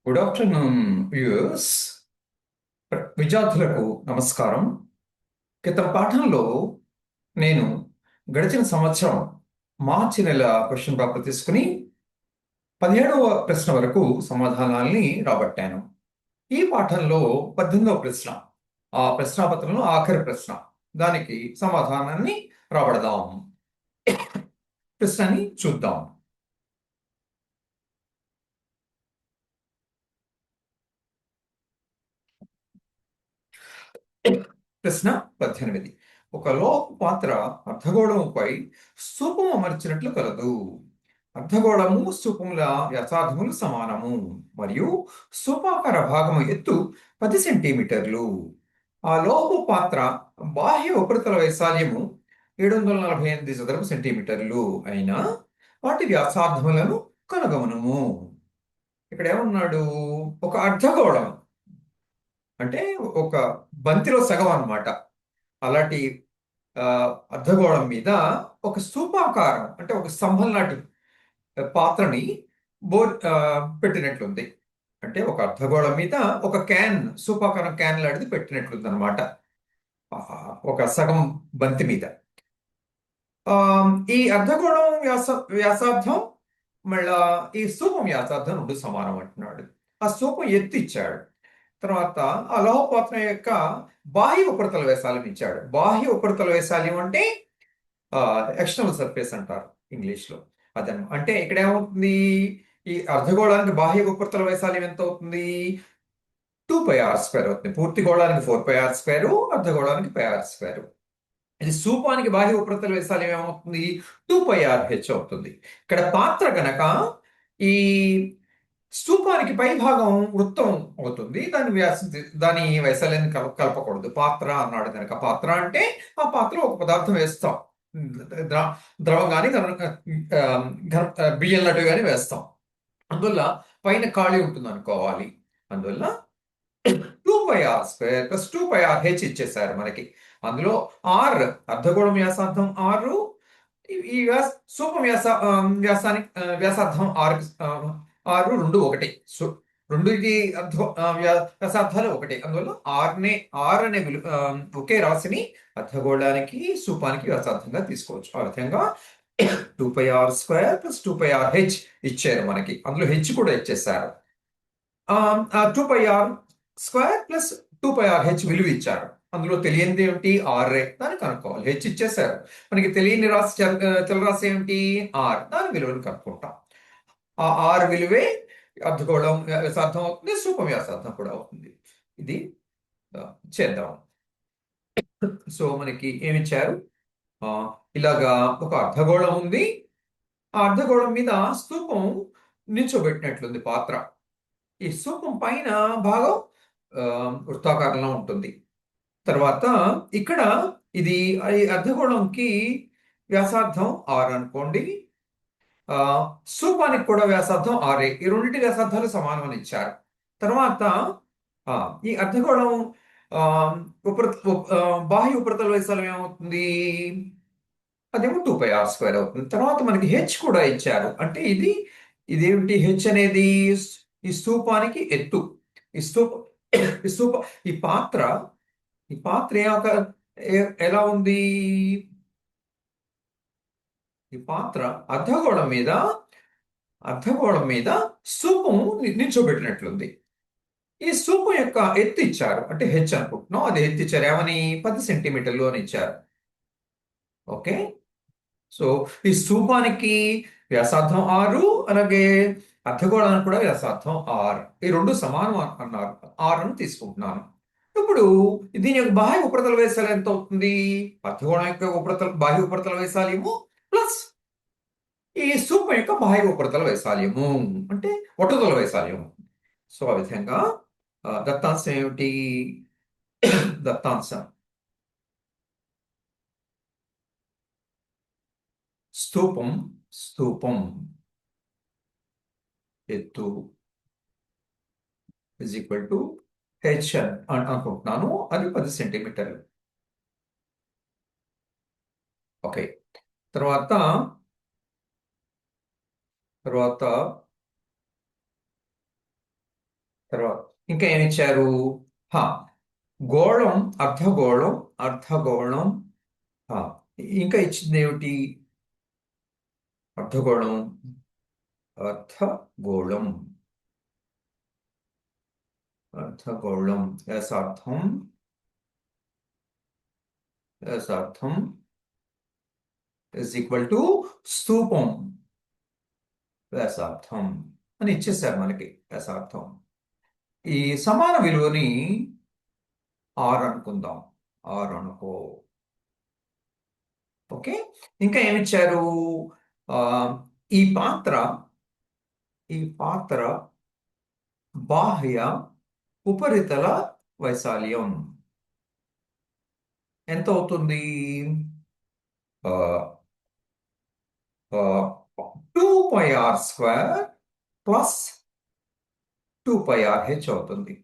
Good afternoon viewers. విద్యార్థులకు నమస్కారం. క్రితం పాఠంలో నేను గడిచిన సంవత్సరం మార్చి నెల క్వశ్చన్ పేపర్ తీసుకుని 17వ ప్రశ్న వరకు సమాధానాల్ని రాబట్టాను. ఈ పాఠంలో 18వ ప్రశ్న, ఆ ప్రశ్నాపత్రంలో ఆఖరి ప్రశ్న, దానికి సమాధానాన్ని రాబడదాం. ప్రశ్నని చూద్దాం. ప్రశ్న 18. ఒక లోహపు పాత్ర అర్ధగోళముపై స్తూపం అమర్చినట్లు కలదు. అర్ధగోళము స్తూపముల వ్యాసార్థములు సమానము మరియు స్తూపాకార భాగము ఎత్తు 10 సెంటీమీటర్లు. ఆ లోహపు పాత్ర బాహ్య ఉపరితల వైశాల్యము 748 చదరపు సెంటీమీటర్లు అయినా వాటి వ్యాసార్థములను కనుగొనుము. ఇక్కడ ఏమన్నాడు? ఒక అర్ధగోళం అంటే ఒక బంతిలో సగం అన్నమాట. అలాంటి అర్ధగోళం మీద ఒక స్తూపాకారం అంటే ఒక స్తంభం లాంటి పాత్రని పెట్టినట్లుంది. అంటే ఒక అర్ధగోళం మీద ఒక క్యాన్, స్తూపాకారం క్యాన్ లాంటిది పెట్టినట్లుంది అనమాట, ఒక సగం బంతి మీద. ఈ అర్ధగోళం వ్యాసార్థం మళ్ళా ఈ స్తూపం వ్యాసార్థం రెండు సమానం అంటున్నాడు. ఆ స్తూపం ఎత్తు ఇచ్చాడు. తర్వాత ఆ లోహపాత్ర యొక్క బాహ్య ఉపరితల వైశాల్యం ఇచ్చాడు. బాహ్య ఉపరితల వైశాల్యం అంటే ఎక్స్టర్నల్ సర్ఫేస్ అంటారు ఇంగ్లీష్లో. అదనమాట. అంటే ఇక్కడ ఏమవుతుంది? ఈ అర్ధగోళానికి బాహ్య ఉపరితల వైశాల్యం ఎంత అవుతుంది? 2πr² అవుతుంది. పూర్తి గోళానికి 4πr², అర్ధగోళానికి πr². ఇది స్తూపానికి బాహ్య ఉపరితల వైశాల్యం ఏమవుతుంది? 2πrh అవుతుంది. ఇక్కడ పాత్ర గనక ఈ స్తూపానికి పై భాగం వృత్తం అవుతుంది. దాని వైశాల్యాన్ని కలపకూడదు. పాత్ర అన్నాడు కనుక, పాత్ర అంటే ఆ పాత్ర ఒక పదార్థం వేస్తాం, ద్రవం కానీ బియ్యం లడ్డు కానీ వేస్తాం. అందువల్ల పైన ఖాళీ ఉంటుంది అనుకోవాలి. అందువల్ల 2πr² + 2πrh ఇచ్చేసారు మనకి. అందులో ఆర్ అర్ధగోళం వ్యాసార్థం 6, ఈ స్తూపం వ్యాసానికి వ్యాసార్థం 6 2 1. సో రెండుకి వ్యాసార్థాలు ఒకటి. అందువల్ల ఆర్ అనే ఒకే రాశిని అర్ధగోళానికి స్తూపానికి వ్యాసార్థంగా తీసుకోవచ్చు. ఆ విధంగా 2πr² + 2πrh ఇచ్చారు మనకి. అందులో హెచ్ కూడా ఇచ్చేసారు. 2πr² + 2πrh విలువ ఇచ్చారు. అందులో తెలియనిది ఏమిటి? ఆర్ఏ. దాన్ని కనుక్కోవాలి. హెచ్ ఇచ్చేసారు. మనకి తెలియని రాశి చలరాశి ఏమిటి? ఆర్. దాని విలువను కనుక్కుంటాం. ఆ ఆర్ విలువే అర్ధగోళం వ్యాసార్థం అవుతుంది, స్తూపం వ్యాసార్థం కూడా అవుతుంది. ఇది చేద్దాం. సో మనకి ఏమిచ్చారు? ఇలాగా ఒక అర్ధగోళం ఉంది. ఆ అర్ధగోళం మీద స్తూపం నిల్చోబెట్టినట్లుంది పాత్ర. ఈ స్తూపం పైన భాగం వృత్తాకారంలో ఉంటుంది. తర్వాత ఇక్కడ ఇది అర్ధగోళంకి వ్యాసార్థం 6 అనుకోండి. స్తూపానికి కూడా వ్యాసార్థం 6. ఈ రెండింటి వ్యాసార్థాలు సమానం అని ఇచ్చారు. తర్వాత ఈ అర్ధగోళం బాహ్య ఉపరితల వైశాల్యం ఏమవుతుంది? అదేమో 2πr² అవుతుంది. తర్వాత మనకి హెచ్ కూడా ఇచ్చారు. అంటే ఇదేమిటి? హెచ్ అనేది ఈ స్తూపానికి ఎత్తు. ఈ స్తూప ఈ పాత్ర ఎలా ఉంది? ఈ పాత్ర అర్ధగోళం మీద స్తూపం నిల్చోబెట్టినట్లుంది. ఈ స్తూపం యొక్క ఎత్తు ఇచ్చారు. అంటే హెచ్ అనుకుంటున్నాం. అది ఎత్తు ఇచ్చారు. ఏమని? 10 సెంటీమీటర్లు అని ఇచ్చారు. ఓకే. సో ఈ స్తూపానికి వ్యాసార్థం 6, అలాగే అర్ధగోళానికి కూడా వ్యాసార్థం 6. ఈ రెండు సమానం అన్నారు. 6 అని తీసుకుంటున్నాను. ఇప్పుడు దీని యొక్క బాహ్య ఉపరితల వైశాల్యం ఎంత అవుతుంది? అర్ధగోళం యొక్క బాహ్య ఉపరితల వైశాల్యము ప్లస్ ఈ స్తూపం యొక్క బాహ్య ఉపరితల వైశాల్యము అంటే ఉపరితల వైశాల్యము. సో ఆ విధంగా దత్తాంశం ఏమిటి? దత్తాంశం స్తూపం ఎత్తు హెచ్ అనుకుంటున్నాను. అది 10 సెంటీమీటర్లు. ఓకే. తర్వాత తర్వాత ఇంకా ఏమి ఇచ్చారు? హా, గోళం, అర్ధగోళం, అర్ధగోళం. హా, ఇంకా ఇచ్చింది ఏమిటి? అర్ధగోళం, అర్ధగోళం, అర్ధగోళం వ్యాసార్థం, వ్యాసార్థం ఇస్ ఈక్వల్ టు స్తూపం వ్యాసార్థం అని ఇచ్చేసారు మనకి వ్యాసార్థం. ఈ సమాన విలువని ఆర్ అనుకుందాం. ఆర్ అనుకో. ఓకే. ఇంకా ఏమిచ్చారు? ఆ, ఈ పాత్ర, ఈ పాత్ర బాహ్య ఉపరితల వైశాల్యం ఎంత అవుతుంది? ఆ, ఆ, 2πr² ప్లస్ 2πrh అవుతుంది.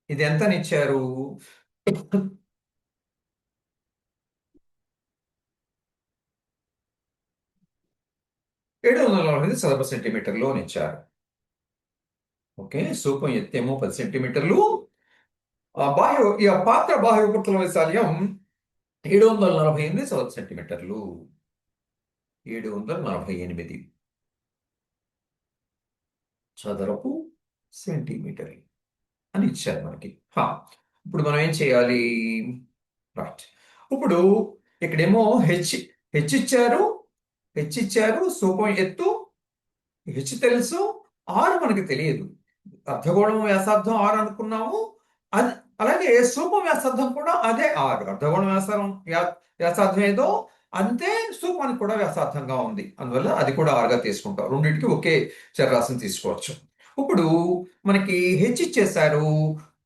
ఇది ఎంతనిచ్చారు? 748 చదరపు సెంటీమీటర్లు అని ఇచ్చారు. ఓకే. స్థూపం ఎత్తేమో 10 సెంటీమీటర్లు. ఈ పాత్ర బాహ్య ఉపరితల వైశాల్యం 748 చదరపు సెంటీమీటర్లు. 748 చదరపు సెంటీమీటర్లు అని ఇచ్చారు మనకి. ఇప్పుడు మనం ఏం చేయాలి? రైట్. ఇప్పుడు ఇక్కడేమో హెచ్ ఇచ్చారు, హెచ్ ఇచ్చారు, స్థూపం ఎత్తు హెచ్ తెలుసు, ఆరు మనకి తెలియదు. అర్ధగోళం వ్యాసార్థం ఆరు అనుకున్నాము. అది అలాగే స్థూపం వ్యాసార్థం కూడా అదే ఆరు. అర్ధగోళం వ్యాసార్థం ఏదో అంతే స్థూపానికి కూడా వ్యాసార్థంగా ఉంది. అందువల్ల అది కూడా ఆరుగా తీసుకుంటాం. రెండింటికి ఒకే చరరాశిని తీసుకోవచ్చు. ఇప్పుడు మనకి హెచ్ ఇచ్చేశారు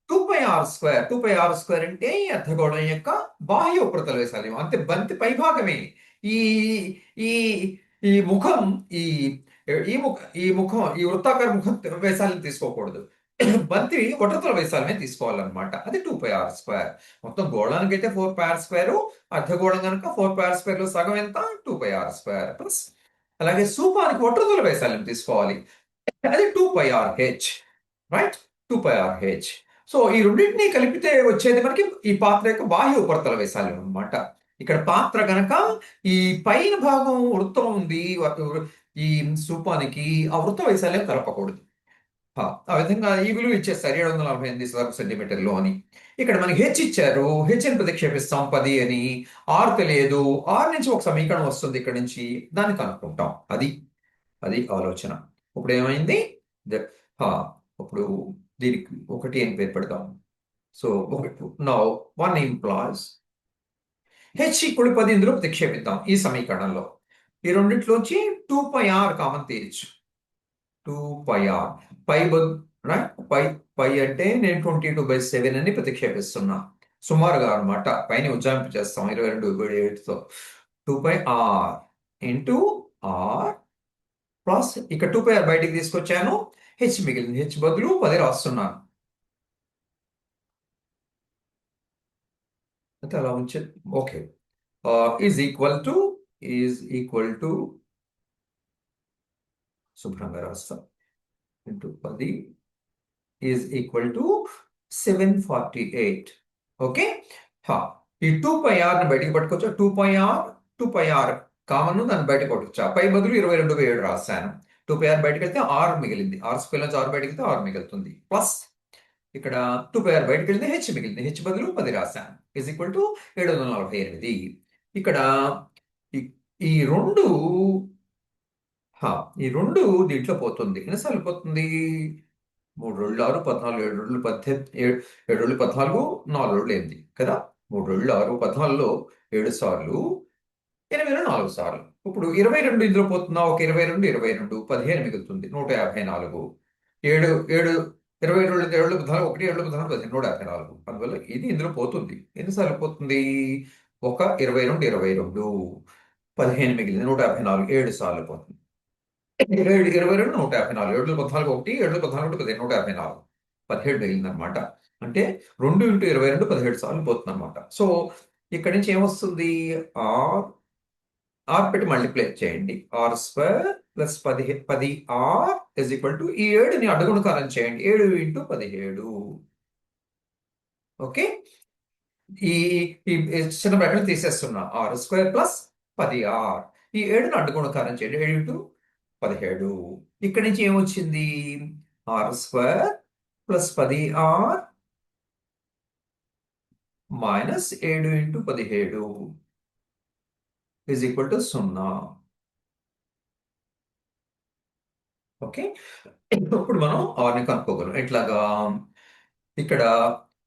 2πr². 2πr² అంటే ఈ అర్ధగోళం యొక్క బాహ్య ఉపరితల వైశాల్యం. అంతే, బంతి పైభాగమే. ఈ ఈ ఈ ముఖం, ఈ ఈ ముఖం ఈ వృత్తాకార ముఖం వైశాల్యం తీసుకోకూడదు. బంతి ఉపరితల వైశాల్యమే తీసుకోవాలన్నమాట. అది 2πr². మొత్తం గోళానికి అయితే 4πr², అర్ధగోళం కనుక 4πr² లో సగం ఎంత? 2πr² ప్లస్ అలాగే స్థూపానికి ఉపరితల వైశాల్యం తీసుకోవాలి. అది 2πrh. రైట్. 2πrh. సో ఈ రెండింటినీ కలిపితే వచ్చేది మనకి ఈ పాత్ర యొక్క బాహ్య ఉపరితల వైశాల్యం అన్నమాట. ఇక్కడ పాత్ర గనక ఈ పైన భాగం వృత్తం ఉంది, ఈ స్థూపానికి ఆ వృత్త వైశాల్యం కలపకూడదు. ఆ విధంగా ఈ విలువ ఇచ్చేస్తారు 748 చదరపు సెంటీమీటర్లు అని. ఇక్కడ మనకి హెచ్ ఇచ్చారు, హెచ్ అని ప్రతిక్షేపిస్తాం 10 అని. ఆర్ తెలియదు, ఆర్ నుంచి ఒక సమీకరణం వస్తుంది ఇక్కడ నుంచి, దాన్ని కనుక్కుంటాం. అది అది ఆలోచన. ఇప్పుడు ఏమైంది? ఇప్పుడు దీనికి 1 అని పేరు పెడదాం. So now 1 implies H equal 10 ఇందులో ప్రతిక్షేపిద్దాం ఈ సమీకరణంలో. ఈ రెండిట్లోంచి 2πr కామన్ తీయచ్చు. 2πr పై పై పై అంటే నేను 22/7 అని ప్రతిక్షేపిస్తున్నా సుమారుగా అనమాట. పైన ఉజ్జాయింపు చేస్తాం 22/7తో. 2πr ఇంటూ ఆర్ ప్లస్ ఇక్కడ 2πr బయటికి తీసుకొచ్చాను, హెచ్ మిగిలింది. హెచ్ బదులు 10 రాస్తున్నాను. అయితే అలా ఉంచే. ఓకే. ఈజ్ ఈక్వల్ టు శుభ్రంగా రాస్తాం. Into 10 is equal to 748. Okay. ఈ 2πr ని బయటికి పట్టుకోవచ్చు. 2πr కామన్ దాన్ని బయటకు పట్టుకోవచ్చు. పై బదులు 22/7 రాశాను. 2πr బయటకు వెళ్తే 6 మిగిలింది. r² నుంచి 6 బయటకు వెళ్తే 6 మిగులుతుంది. ప్లస్ ఇక్కడ 2πr బయటకు వెళ్తే హెచ్ మిగిలింది. హెచ్ బదులు 10 రాశాను. Is equal to 748. ఇక్కడ ఈ రెండు దీంట్లో పోతుంది. ఎన్నిసార్లు పోతుంది? 3 2 6 14, 7 2 18, 7 2 14, 4 2 8 కదా. 3 2 6 14లో 7 సార్లు, 8 4 సార్లు. ఇప్పుడు 22 ఇందులో పోతున్నా. ఒక 22 22 15 మిగులుతుంది. 154. 7 7 22 7 14 1 7 14 15 154. అందువల్ల ఇది ఇందులో పోతుంది. ఎన్నిసార్లు పోతుంది? ఒక 22 22 15 మిగిలింది. 154 7 సార్లు పోతుంది. 22 154, 7 14 1 7 14 15 154, 17 మిగిలిందనమాట. అంటే 2 × 22 17 సార్లు పోతుంది అనమాట. సో ఇక్కడ నుంచి ఏమొస్తుంది? ఆర్ పెట్టి మల్టిప్లై చేయండి. r² plus 10r is equal to ఈ 7ని అడ్డగుణకారం చేయండి. 7 ఇంటూ 17. ఓకే, ఈ ఈ చిన్న బ్రాకెట్ తీసేస్తున్నా. r² plus 10r. ఈ 7ని అడ్డగుణకారం చేయండి. 7 ఇంటూ 17. ఇక్కడి నుంచి ఏమొచ్చింది? r² plus 10r minus 7 into 17 is equal to 0. Okay, ఇప్పుడు మనం ఆర్ని కనుక్కోగలం. ఎట్లాగా? ఇక్కడ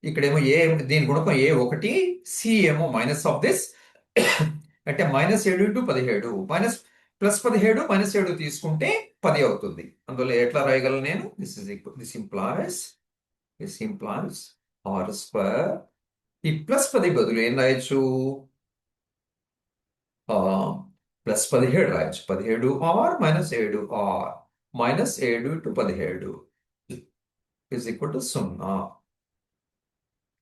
ఇక్కడేమో దీని గుణకం a1, సి ఏమో మైనస్ ఆఫ్ దిస్, అంటే minus 7 into 17 minus plus 17 minus 7 తీసుకుంటే 10 అవుతుంది. అందువల్ల ఎట్లా రాయగలను నేను? This implies r². ఈ ప్లస్ 10 బదులు ఏం రాయొచ్చు? ప్లస్ 17 రాయొచ్చు. 17r minus 7r minus 7 into 17 is equal to 0.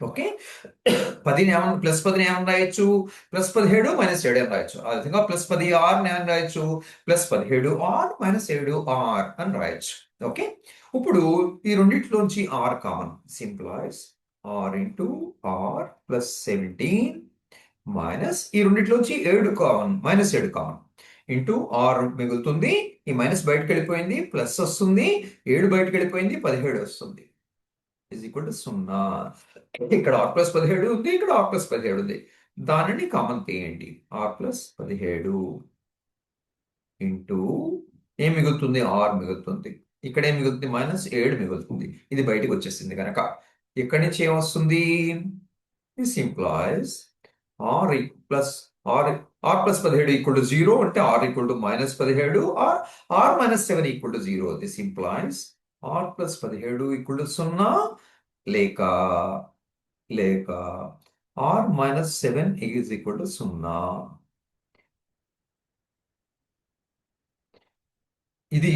Okay, plus 10ని ఏమని రాయొచ్చు? ప్లస్ 17 మైనస్ 7 అని రాయొచ్చు. ఆ విధంగా ప్లస్ 10r ని ఏమని రాయొచ్చు? ప్లస్ 17r మైనస్ 7r అని రాయొచ్చు. ఓకే, ఇప్పుడు ఈ రెండింటిలోంచి r common. Simplifies r into r plus 17 minus ఈ రెండింటిలోంచి 7 common, minus 7 common into r మిగులుతుంది. ఈ మైనస్ బయటకు వెళ్ళిపోయింది, ప్లస్ వస్తుంది. 7 బయటకు వెళ్ళిపోయింది, 17 వస్తుంది. Is equal to 0. ఇక్కడ r ప్లస్ 17 ఉంది, ఇక్కడ r ప్లస్ 17 ఉంది. దానిని కామన్ తీయండి. r ప్లస్ 17 ఇంటూ ఏం మిగులుతుంది? r మిగులుతుంది. ఇక్కడ ఏం మిగులుతుంది? మైనస్ 7 మిగులుతుంది. ఇది బయటికి వచ్చేసింది కనుక ఇక్కడి నుంచి ఏమొస్తుంది? This implies r plus r plus 17 equal to 0, అంటే r equal to minus 17 r minus 7 equal to 0. This implies r plus 17 equal to 0 లేక r minus 7 is equal to 0. ఇది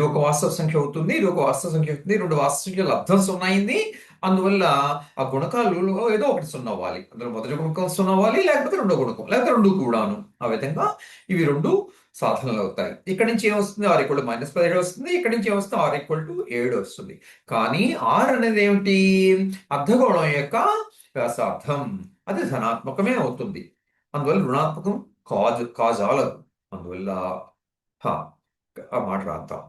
ఒక వాస్తవ సంఖ్య అవుతుంది, ఇది ఒక వాస్తవ సంఖ్య అవుతుంది. రెండు వాస్తవ సంఖ్యలు లబ్ధం 0 అయింది. అందువల్ల ఆ గుణకాలు ఏదో ఒకటి 0 అవ్వాలి. అందులో మొదటి గుణకం 0 అవ్వాలి, లేకపోతే రెండో గుణకం, లేకపోతే రెండు కూడాను. ఆ విధంగా ఇవి రెండు సాధనలు అవుతాయి. ఇక్కడి నుంచి ఏమొస్తుంది? r ఈక్వల్ టు మైనస్ 17 వస్తుంది. ఇక్కడి నుంచి ఏమొస్తుంది? r ఈక్వల్ టు 7 వస్తుంది. కానీ r అనేది ఏమిటి? అర్ధగోళం యొక్క వ్యాసార్థం. అది ధనాత్మకమే అవుతుంది. అందువల్ల రుణాత్మకం కాజాలదు. అందువల్ల ఆ మాట రాద్దాం.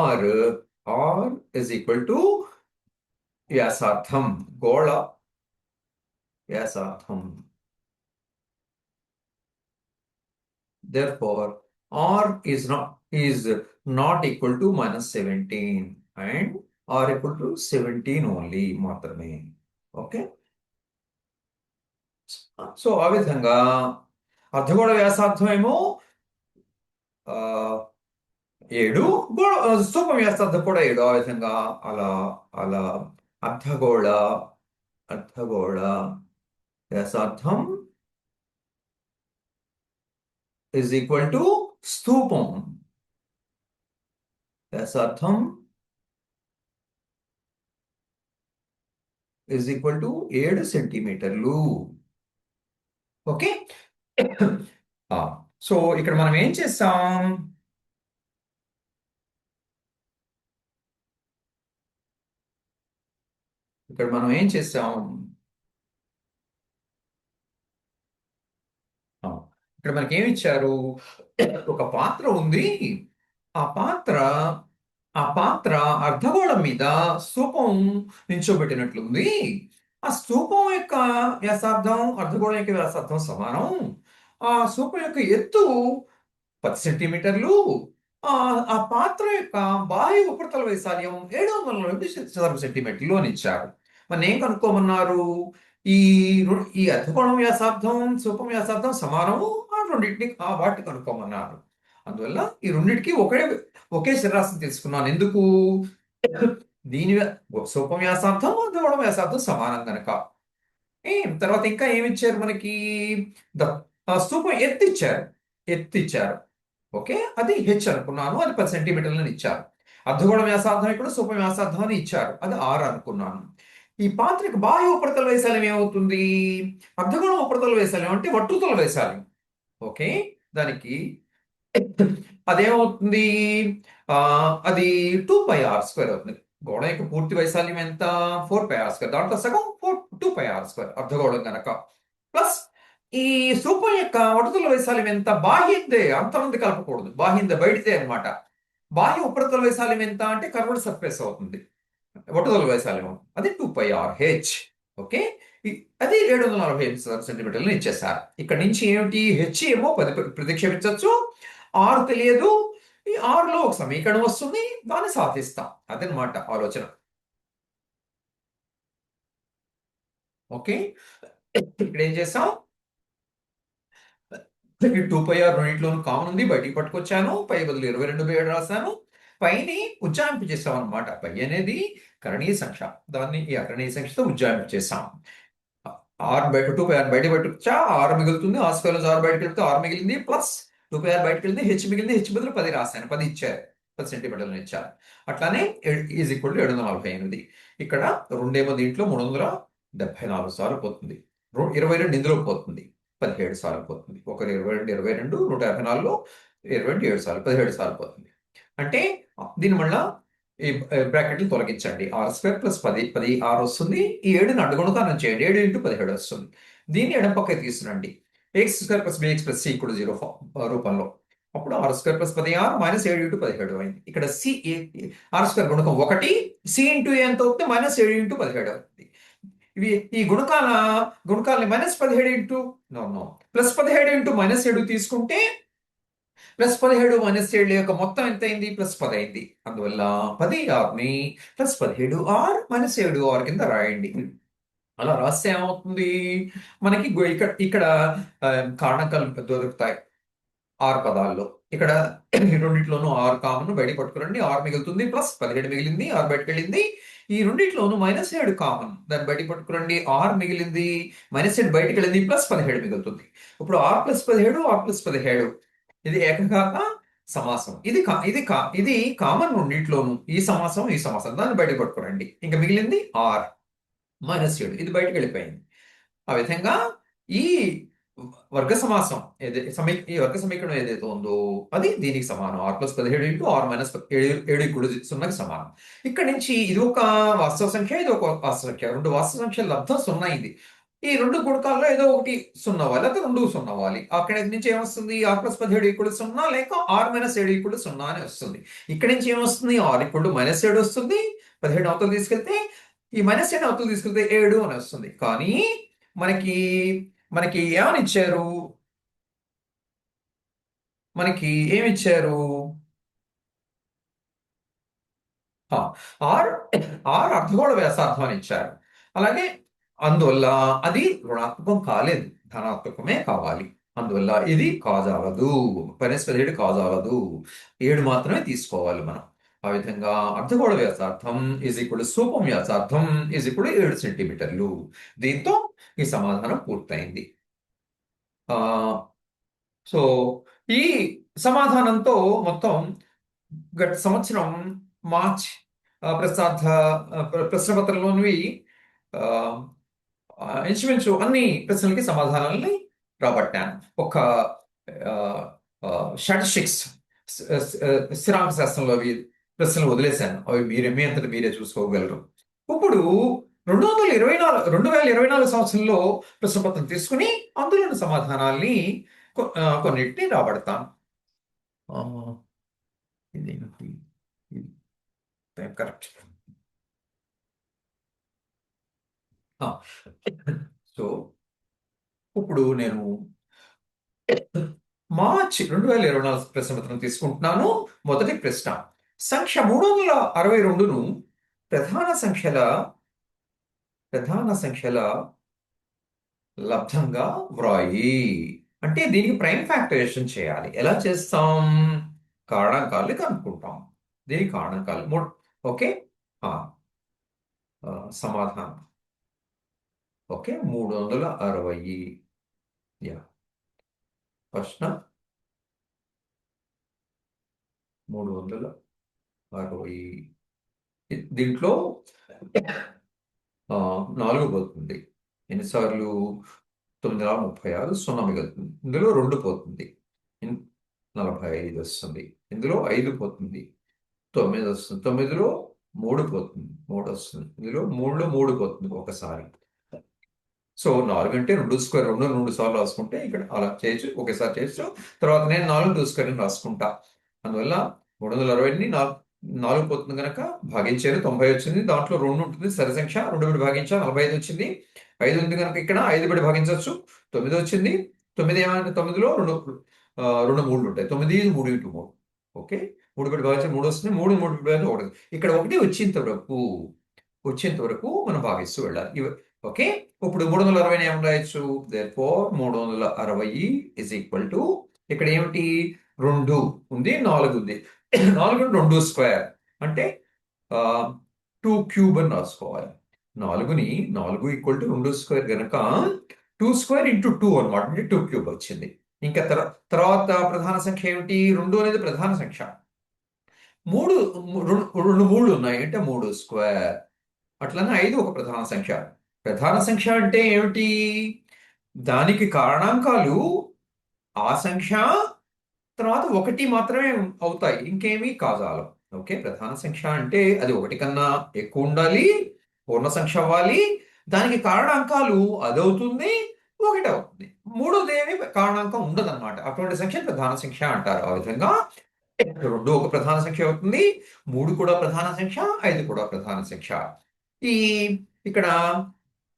r ఇజ్ ఈక్వల్ టు వ్యాసార్థం, గోళ వ్యాసార్థం. Therefore, r is not equal to minus 17 and r equal to 17 only మాత్రమే. ఓకే, సో ఆ విధంగా అర్ధగోళ వ్యాసార్థం ఏమో 7, స్థూప వ్యాసార్థం కూడా 7. ఆ విధంగా అలా అలా అర్ధగోళ వ్యాసార్థం is equal to స్థూపం వ్యాసార్థం is equal to 7 సెంటీమీటర్లు. ఓకే, సో ఇక్కడ మనం ఏం చేస్తాం? ఇక్కడ మనకి ఏమి ఇచ్చారు? ఒక పాత్ర ఉంది. ఆ పాత్ర అర్ధగోళం మీద స్థూపం నించోబెట్టినట్లుంది. ఆ స్థూపం యొక్క వ్యాసార్థం అర్ధగోళం యొక్క వ్యాసార్థం సమానం. ఆ స్థూపం యొక్క ఎత్తు 10 సెంటీమీటర్లు. ఆ పాత్ర యొక్క బాహ్య ఉపరితల వైశాల్యం 740 చదరపు సెంటీమీటర్లు అని ఇచ్చారు. మరి ఏం కనుక్కోమన్నారు? ఈ అర్ధకోణం వ్యాసార్థం స్థూపం వ్యాసార్థం సమానము. ఆ రెండింటిని వాటిని కనుక్కోమన్నారు. అందువల్ల ఈ రెండింటికి ఒకే శరాశిని తీసుకున్నాను. ఎందుకు? దీని స్థూపం వ్యాసార్థం అర్ధకోణం వ్యాసార్థం సమానం కనుక. తర్వాత ఇంకా ఏమి ఇచ్చారు మనకి? స్థూపం ఎత్తిచ్చారు. ఓకే, అది h అనుకున్నాను. అది 10 సెంటీమీటర్లని ఇచ్చారు. అర్ధగోళ వ్యాసార్థం ఇక్కడ స్థూపం వ్యాసార్థం అని ఇచ్చారు. అది 6 అనుకున్నాను. ఈ పాత్రకు బాహ్య ఉపరితల వైశాల్యం ఏమవుతుంది? అర్ధగోళం ఉపరితల వైశాల్యం అంటే వక్రతల వైశాల్యం. ఓకే, దానికి అదేమవుతుంది? అది 2πr² అవుతుంది. గోళం యొక్క పూర్తి వైశాల్యం ఎంత? 4πr². దాంట్లో సగం 2πr², అర్ధగోళం గనక. ప్లస్ ఈ స్థూపం యొక్క ఉపరితల వైశాల్యం ఎంత? బాహ్యందే, అంతమంది కలపకూడదు, బాహ్యందే బయటిదే అన్నమాట. బాహ్య ఉపరితల వైశాల్యం ఎంత అంటే కర్వ్డ్ సర్ఫేస్ అవుతుంది. ఉపరితల వైశాల్యం అది 2πrh. ఓకే, అది 748 సెంటీమీటర్లు ఇచ్చేసారు. ఇక్కడ నుంచి ఏమిటి? హెచ్ ఏమో 10 ప్రతిక్షేపించవచ్చు, ఆరు తెలియదు. ఈ ఆరులో ఒక సమీకరణం వస్తుంది, దాన్ని సాధిస్తాం. అదనమాట ఆలోచన. ఓకే, ఇక్కడ ఏం చేసాం? 2πr రెండింటిలోనూ కామన్ ఉంది, బయటికి పట్టుకొచ్చాను. పై బదులు 22/7 రాశాను. పైని ఉజ్జాయింపు చేసాం అనమాట. పై అనేది కరణీయ సంఖ్య, దాన్ని ఈ అకరణీయ సంఖ్యతో ఉజ్జాయింపు చేసాం. ఆరు బయట 2πr బయట పెట్టొచ్చా? ఆరు మిగులుతుంది. ఆ² నుంచి ఆరు బయటకు వెళ్తే ఆరు మిగిలింది. ప్లస్ 2πr బయటకు వెళ్ళింది, హెచ్ మిగిలింది. హెచ్ బదులు 10 రాశాను, 10 ఇచ్చారు, 10 సెంటీమీటర్లు ఇచ్చారు. అట్లానే ఈజ్ ఈక్వల్ టు 748. ఇక్కడ రెండేమో దీంట్లో 374 సార్లు పోతుంది. 22 ఇందులో పోతుంది, 17 సార్లు పోతుంది. ఒకరు 22 22 154లో 22 7 సార్లు 17 సార్లు పోతుంది. అంటే దీని వల్ల ఈ బ్రాకెట్లు తొలగించండి. r² + 10 10 r వస్తుంది. ఈ 7ని అడ్డగుణకారం చేయండి, 7 × 17 వస్తుంది. దీన్ని ఎడమ పక్కకి తీసుకురండి. x² + bx + c = 0 రూపంలో. అప్పుడు r² + 10r - 7 × 17 అయింది. ఇక్కడ c r² గుణకం 1, c × a ఎంత అవుతుంది? -7 × 17 అవుతుంది. ఇవి ఈ గుణకాలని -17 నో నో +17 × -7 తీసుకుంటే +17 - 7 యొక్క మొత్తం ఎంత అయింది? +10 అయింది. అందువల్ల 10rని +17r - 7r కింద రాయండి. అలా రాస్తే ఏమవుతుంది? మనకి ఇక్కడ ఇక్కడ కారణాంకాలు దొరుకుతాయి 6 పదాల్లో. ఇక్కడ రెండిట్లోనూ 6 కామన్, బయటికి పట్టుకురండి. 6 మిగులుతుంది, ప్లస్ 17 మిగిలింది, 6 బయటకెళ్ళింది. ఈ రెండిట్లోనూ -7 కామన్, దాన్ని బయటికి పట్టుకురండి. 6 మిగిలింది, -7 బయటకెళ్ళింది, +17 మిగులుతుంది. ఇప్పుడు r + 17 r + 17 ఇది ఏకఘాత సమాసం. ఇది కామన్ రెండిట్లోనూ. ఈ సమాసం ఈ సమాసం, దాన్ని బయటకు పట్టుకురండి. ఇంకా మిగిలింది r -7, ఇది బయటకు వెళ్ళిపోయింది. ఆ విధంగా ఈ వర్గ సమాసం ఈ వర్గ సమీకరణం ఏదైతే ఉందో అది దీనికి సమానం. r + 17 × r - 7 = 0కి సమానం. ఇక్కడ నుంచి ఇది ఒక వాస్తవ సంఖ్య, ఇది ఒక వాస్తవ సంఖ్య. రెండు వాస్తవ సంఖ్యల లబ్ధం 0 అయింది. ఈ రెండు గుణకాల్లో ఏదో ఒకటి 0 అవ్వాలి, లేకపోతే రెండు 0 అవ్వాలి. అక్కడ నుంచి ఏమొస్తుంది? r + 17 = 0 లేక r - 7 = 0 అని వస్తుంది. ఇక్కడ నుంచి ఏమొస్తుంది? r -7 వస్తుంది. 17 అవతల తీసుకెళ్తే ఈ -7 అవతల తీసుకెళ్తే 7 అని వస్తుంది. కానీ మనకి మనకి ఏమని ఇచ్చారు? మనకి ఏమిచ్చారు? ఆర్ ఆర్ అర్ధగోళ వ్యాసార్థం అని ఇచ్చారు. అలాగే అందువల్ల అది రుణాత్మకం కాలేదు, ధనాత్మకమే కావాలి. అందువల్ల ఇది కాజాలదు, -17 కాజాలదు. 7 మాత్రమే తీసుకోవాలి మనం. ఆ విధంగా అర్ధగోళ వ్యాసార్థం స్థూపం వ్యాసార్థం 7 సెంటీమీటర్లు. దీంతో ఈ సమాధానం పూర్తయింది. సో ఈ సమాధానంతో మొత్తం గత సంవత్సరం మార్చ్ ప్రశ్నార్థ ప్రశ్నపత్రంలోనివి ఇంచుమించు అన్ని ప్రశ్నలకి సమాధానాలని రాబట్టాను. ఒక స్టాటిస్టిక్స్ స్థిరాంక శాస్త్రంలో అవి ప్రశ్నలు వదిలేశాను. అవి మీ అంతటి మీరే చూసుకోగలరు. ఇప్పుడు 2024 సంవత్సరంలో ప్రశ్నపత్రం తీసుకుని అందులోని సమాధానాల్ని కొన్నిటిని రాబడతాను. ఇదేంటి? కరెక్ట్. సో ఇప్పుడు నేను మార్చి 2024 ప్రశ్నపత్రం తీసుకుంటున్నాను. మొదటి ప్రశ్న, సంఖ్య 362ను ప్రధాన సంఖ్యల లబ్ధంగా వ్రాయి. అంటే దీనికి ప్రైమ్ ఫ్యాక్టరైజేషన్ చేయాలి. ఎలా చేస్తాం? కారణాంకాలు కనుక్కుంటాం. దీనికి కారణాంకాలు ఓకే. సమాధానం ఓకే, 360. యా, ప్రశ్న 360. దీంట్లో 4 పోతుంది. ఎన్నిసార్లు? 9×36 0 మిగులుతుంది. ఇందులో 2 పోతుంది. 45 వస్తుంది. ఇందులో 5 పోతుంది. 9 వస్తుంది. 9లో 3 పోతుంది. 3 వస్తుంది. ఇందులో 3లో 3 పోతుంది ఒకసారి. సో 4 అంటే 2 స్క్వేర్ 2 సార్లు రాసుకుంటే ఇక్కడ అలా చేయొచ్చు. ఒకేసారి చేయొచ్చు. తర్వాత నేను 4 2 స్క్వేర్ అని రాసుకుంటా. అందువల్ల 360ని 4 పోతుంది కనుక భాగించారు. 90 వచ్చింది. దాంట్లో 2 ఉంటుంది సరి సంఖ్య. 2 బిడి భాగించా 45 వచ్చింది. 5 ఉంది కనుక ఇక్కడ 5 బిడి భాగించవచ్చు. 9 వచ్చింది. 9 ఏమైనా 9లో 2 3లు ఉంటాయి. 9 3 ఇంటూ 3. ఓకే. 3 బిడి భాగించి 3 వస్తుంది. 3 3 బిడి భాగించి 1. ఇక్కడ 1 వచ్చేంత వరకు మనం భాగిస్తూ వెళ్ళాలి. ఓకే. ఇప్పుడు 360ని ఏమని రాయొచ్చు? దేర్ఫోర్ 360 ఇస్ ఈక్వల్ టు ఇక్కడ ఏమిటి? 2 ఉంది, 4 ఉంది. 4 2 స్క్వేర్ అంటే 2 క్యూబ్ అని రాసుకోవాలి. 4ని 4 ఈక్వల్ టు 2 స్క్వేర్ కనుక 2 స్క్వేర్ ఇంటూ 2 అనమాట. అంటే 2 క్యూబ్ వచ్చింది. ఇంకా తర్వాత ప్రధాన సంఖ్య ఏమిటి? 2 అనేది ప్రధాన సంఖ్య. 2 3 ఉన్నాయి అంటే 3 స్క్వేర్. అట్లనే 5 ఒక ప్రధాన సంఖ్య. ప్రధాన సంఖ్య అంటే ఏమిటి? దానికి కారణాంకాలు ఆ సంఖ్య తర్వాత 1 మాత్రమే అవుతాయి. ఇంకేమీ కాజాలు. ఓకే. ప్రధాన సంఖ్య అంటే అది 1 కన్నా ఎక్కువ ఉండాలి, పూర్ణ సంఖ్య అవ్వాలి. దానికి కారణాంకాలు అదవుతుంది, 1 అవుతుంది. మూడోదేమి కారణాంకం ఉండదన్నమాట. అటువంటి సంఖ్య ప్రధాన సంఖ్య అంటారు. ఆ విధంగా 2 ఒక ప్రధాన సంఖ్య అవుతుంది. 3 కూడా ప్రధాన సంఖ్య, 5 కూడా ప్రధాన సంఖ్య. ఇక్కడ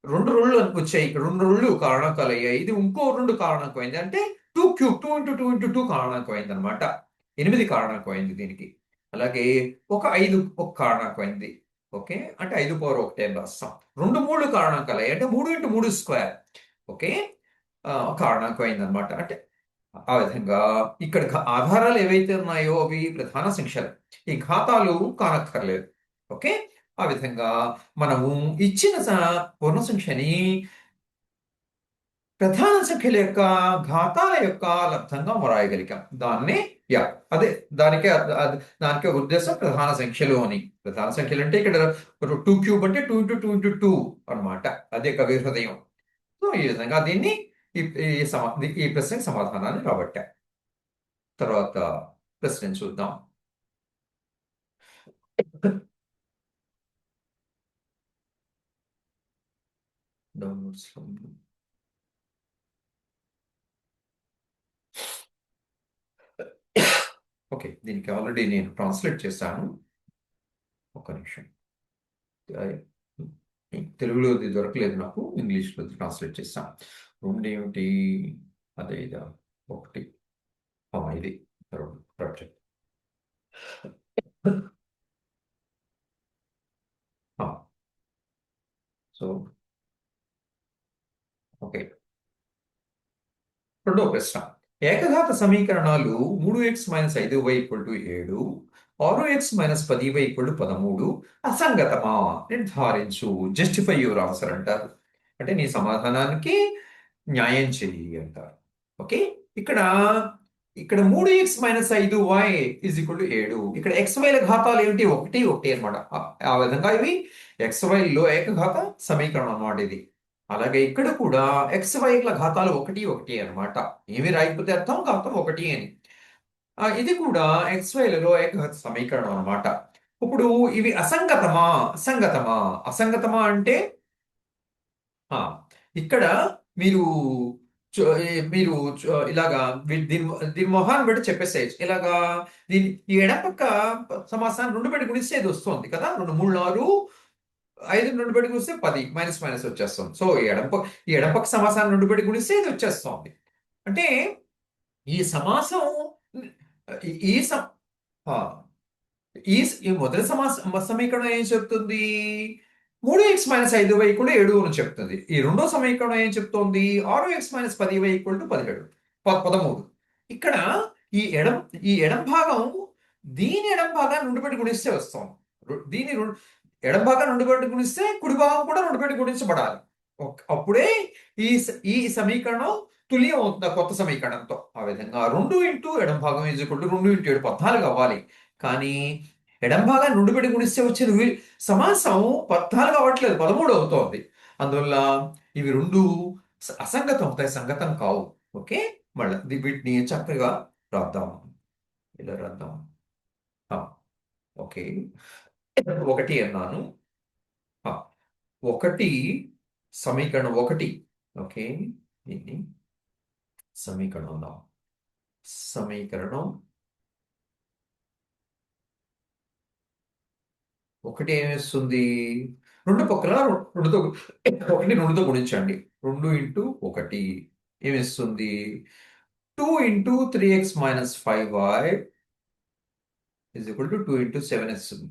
2 2లు వచ్చాయి. ఇక్కడ 2 2లు కారణాంకాలు అయ్యాయి. ఇది ఇంకో 2 కారణాంకం అయింది. అంటే 2 క్యూబ్ 2 ఇంటూ 2 ఇంటూ 2 కారణాంకం అయింది అనమాట. 8 కారణాంకం అయింది దీనికి. అలాగే ఒక 5 ఒక కారణాంకం అయింది. ఓకే. అంటే 5 పవర్ 1 అని రాస్తాం. 2 3 కారణాంకాలు అయ్యాయి. అంటే 3 ఇంటూ 3 స్క్వేర్. ఓకే. కారణాంకం అయింది అనమాట. అంటే ఆ విధంగా ఇక్కడ ఆధారాలు ఏవైతే ఉన్నాయో అవి ప్రధాన సంఖ్యలు. ఈ ఘాతాలు కానక్కర్లేదు. ఓకే. ఆ విధంగా మనము ఇచ్చిన పూర్ణ సంఖ్యని ప్రధాన సంఖ్యల యొక్క ఘాతాల యొక్క లబ్ధంగా వ్రాయగలిగాం. యా అదే దానికి ఒక ఉద్దేశం ప్రధాన సంఖ్యలు అని. ప్రధాన సంఖ్యలు అంటే ఇక్కడ 2 క్యూబ్ అంటే 2 ఇంటూ 2 ఇంటూ 2 అనమాట. అదే కవి హృదయం. సో ఈ విధంగా దీన్ని ఈ ప్రశ్నకి సమాధానాన్ని రాబట్టా. తర్వాత ప్రశ్న చూద్దాం. ఓకే. దీనికి ఆల్రెడీ నేను ట్రాన్స్లేట్ చేశాను. ఒక నిమిషం. తెలుగులో దొరకలేదు నాకు. ఇంగ్లీష్లో ట్రాన్స్లేట్ చేశాను. 2 ఏమిటి? అదే ఇదా 1 ఇది 2 ప్రాజెక్ట్. So okay. రెండో ప్రశ్న. ఏకఘాత సమీకరణాలు 3x - 5y 7, 6x - 10y 13 అసంగతమా? నిర్ధారించు. జస్టిఫై యువర్ ఆన్సర్ అంటారు. అంటే నీ సమాధానానికి న్యాయం చెయ్యి అంటారు. ఓకే. ఇక్కడ 3x - 5y = 7. ఇక్కడ xy ల ఘాతాలు ఏమిటి? 1 1 అనమాట. ఆ విధంగా ఇవి xy లో ఏకఘాత సమీకరణం అన్నమాట ఇది. అలాగే ఇక్కడ కూడా xy ల ఘాతాలు 1 1 అనమాట. ఏమి రాయకపోతే అర్థం ఘాతం 1 అని. ఇది కూడా xy లలో ఏకఘాత సమీకరణం అనమాట. ఇప్పుడు ఇవి అసంగతమా అంటే ఇక్కడ మీరు మీరు ఇలాగా దీని మొహాన్ని బట్టి చెప్పేసేయచ్చు. ఇలాగా ఈ ఎడపక్క సమాసాన్ని 2 పెట్టి గుణిస్తే ఇది వస్తుంది కదా. 2 3 6 5 2 పెట్టి గుణిస్తే 10 మైనస్ మైనస్ వచ్చేస్తుంది. సో ఈ ఎడపక్క సమాసాన్ని 2 పెట్టి గుణిస్తే ఇది వచ్చేస్తుంది. అంటే ఈ సమాసం ఈ మొదటి సమీకరణం ఏం చెప్తుంది? 3x - 5y = 7 అని చెప్తుంది. ఈ రెండో సమీకరణం ఏం చెప్తోంది? 6x - 10y = 13. ఇక్కడ ఈ ఎడం భాగం దీని ఎడం భాగాన్ని 2 పెట్టి గుణిస్తే వస్తుంది. దీని ఎడం భాగాన్ని 2 పెట్టి గుణిస్తే కుడి భాగం కూడా 2 పెట్టి గుణించబడాలి. అప్పుడే ఈ సమీకరణం తుల్యం అవుతుంది కొత్త సమీకరణంతో. ఆ విధంగా 2 ఇంటూ ఎడం భాగం = 2 ఇంటూ 7 14 అవ్వాలి. కానీ ఎడం భాగాన్ని 2 పెట్టి గుణిస్తే వచ్చిన సమాసం 14 అవ్వట్లేదు, 13 అవుతోంది. అందువల్ల ఇవి రెండు అసంగతం అవుతాయి, సంగతం కావు. ఓకే, మళ్ళీ వీటిని చక్కగా రాద్దాం. ఇలా రాద్దాం. ఆ, ఓకే, ఒకటి అన్నాను. ఆ, ఒకటి, సమీకరణం ఒకటి. ఓకే, దీన్ని సమీకరణం ఉందాం. సమీకరణం ఒకటి ఏమిస్తుంది? రెండు పక్కల రెండుతో ఒకటి రెండుతో గుణించండి. 2 × 1 ఏమిస్తుంది? 2 × 3x - 5y = 2 × 7 ఇస్తుంది.